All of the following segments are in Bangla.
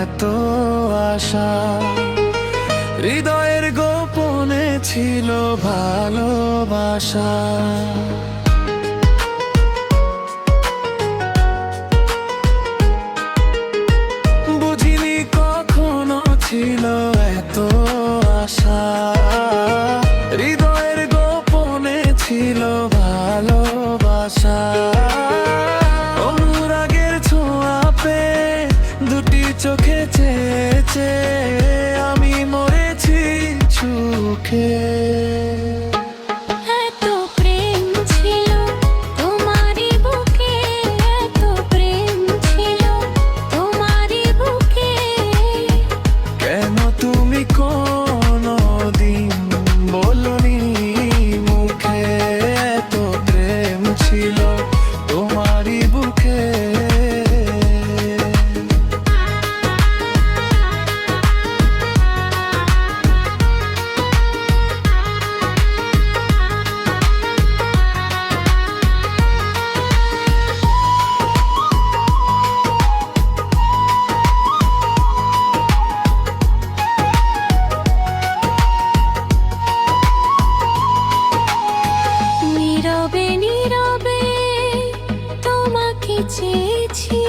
এত আশা, হৃদয়ের গোপনে ছিল ভালোবাসা। বুঝিনি কখনো ছিল এত আশা, হৃদয়ের গোপনে ছিল ভালোবাসা। অনুরাগের ছোঁয়া পেয়ে দুটি চোখে চেয়েছে আমি মরেছি সুখে। চেয়েছি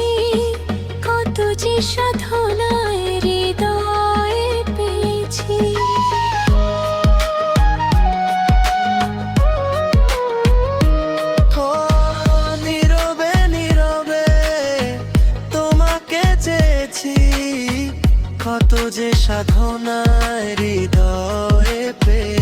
কত যে সাধনায় হৃদয়ে পেয়েছি। নীরবে নীরবে তোমাকে চেয়েছি কত যে সাধনায় হৃদয়ে পেয়েছি।